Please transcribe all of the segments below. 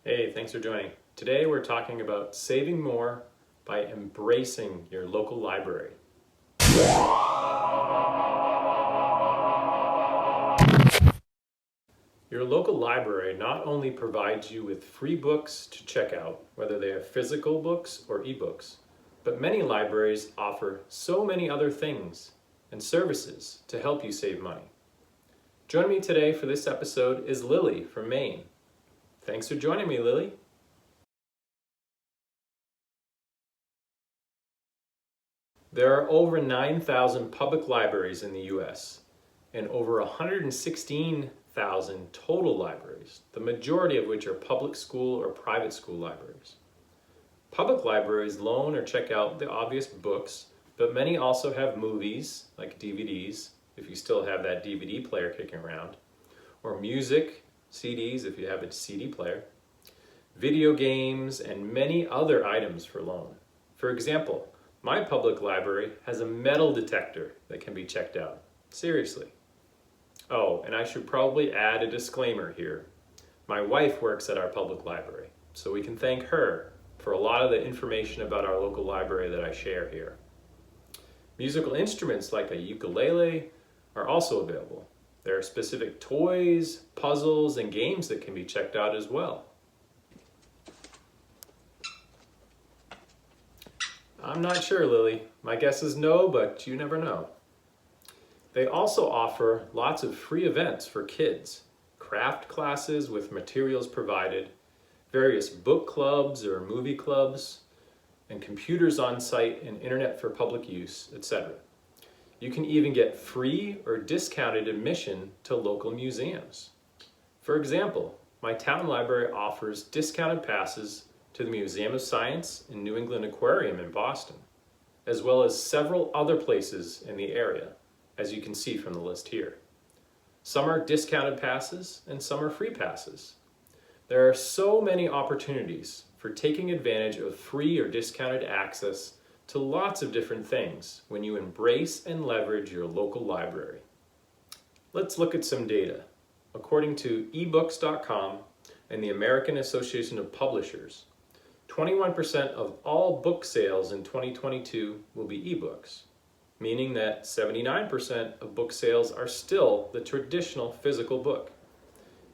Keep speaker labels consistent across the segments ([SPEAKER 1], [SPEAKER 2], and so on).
[SPEAKER 1] Hey, thanks for joining. Today we're talking about saving more by embracing your local library. Your local library not only provides you with free books to check out, whether they are physical books or ebooks, but many libraries offer so many other things and services to help you save money. Joining me today for this episode is Lily from Maine. Thanks for joining me, Lily. There are over 9,000 public libraries in the U.S. and over 116,000 total libraries, the majority of which are public school or private school libraries. Public libraries loan or check out the obvious books, but many also have movies, like DVDs, if you still have that DVD player kicking around, or music, CDs if you have a CD player, video games, and many other items for loan. For example, my public library has a metal detector that can be checked out. Seriously. Oh, and I should probably add a disclaimer here. My wife works at our public library, so we can thank her for a lot of the information about our local library that I share here. Musical instruments like a ukulele are also available. There are specific toys, puzzles, and games that can be checked out as well. I'm not sure, Lily. My guess is no, but you never know. They also offer lots of free events for kids, craft classes with materials provided, various book clubs or movie clubs, and computers on site and internet for public use, etc. You can even get free or discounted admission to local museums. For example, my town library offers discounted passes to the Museum of Science and New England Aquarium in Boston, as well as several other places in the area, as you can see from the list here. Some are discounted passes and some are free passes. There are so many opportunities for taking advantage of free or discounted access to lots of different things when you embrace and leverage your local library. Let's look at some data. According to ebooks.com and the American Association of Publishers, 21% of all book sales in 2022 will be ebooks, meaning that 79% of book sales are still the traditional physical book.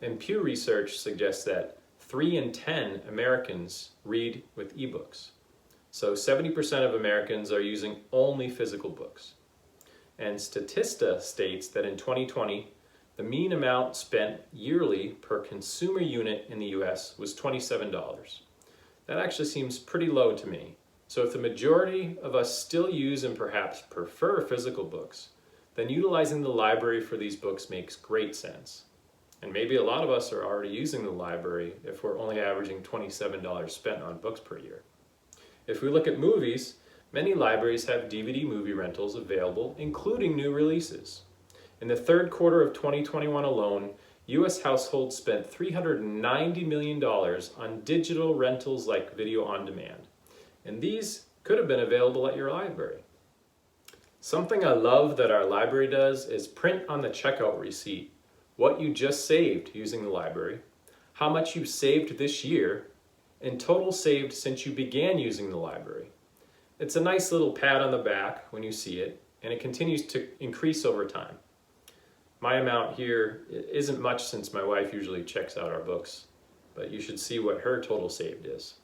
[SPEAKER 1] And Pew Research suggests that 3 in 10 Americans read with ebooks. So 70% of Americans are using only physical books. And Statista states that in 2020, the mean amount spent yearly per consumer unit in the US was $27. That actually seems pretty low to me. So if the majority of us still use and perhaps prefer physical books, then utilizing the library for these books makes great sense. And maybe a lot of us are already using the library if we're only averaging $27 spent on books per year. If we look at movies, many libraries have DVD movie rentals available, including new releases. In the third quarter of 2021 alone, U.S. households spent $390 million on digital rentals like video on demand. And these could have been available at your library. Something I love that our library does is print on the checkout receipt what you just saved using the library, how much you saved this year, and total saved since you began using the library. It's a nice little pat on the back when you see it, and it continues to increase over time. My amount here isn't much since my wife usually checks out our books, but you should see what her total saved is.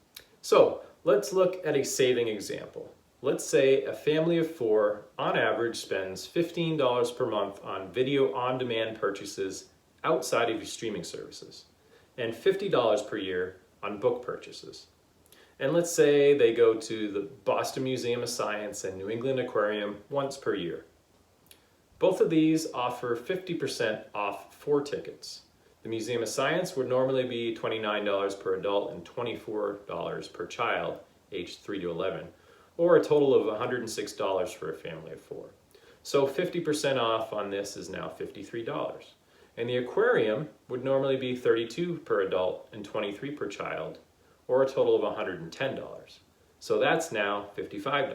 [SPEAKER 1] So let's look at a saving example. Let's say a family of 4 on average spends $15 per month on video on demand purchases outside of your streaming services and $50 per year on book purchases. And let's say they go to the Boston Museum of Science and New England Aquarium once per year. Both of these offer 50% off 4 tickets. The Museum of Science would normally be $29 per adult and $24 per child, aged 3 to 11, or a total of $106 for a family of 4. So 50% off on this is now $53. And the aquarium would normally be $32 per adult and $23 per child, or a total of $110. So that's now $55.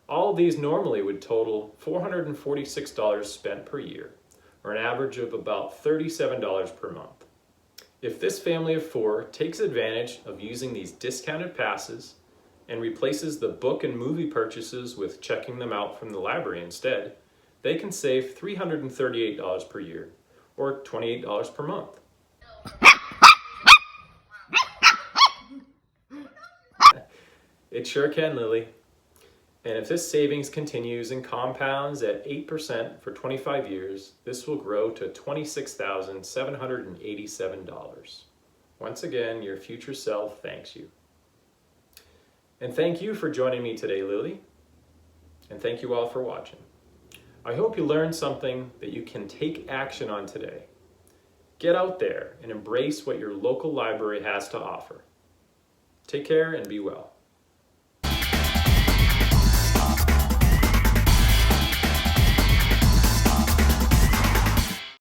[SPEAKER 1] All of these normally would total $446 spent per year, or an average of about $37 per month. If this family of 4 takes advantage of using these discounted passes and replaces the book and movie purchases with checking them out from the library instead, they can save $338 per year, or $28 per month. It sure can, Lily. And if this savings continues and compounds at 8% for 25 years, this will grow to $26,787. Once again, your future self thanks you. And thank you for joining me today, Lily. And thank you all for watching. I hope you learned something that you can take action on today. Get out there and embrace what your local library has to offer. Take care and be well.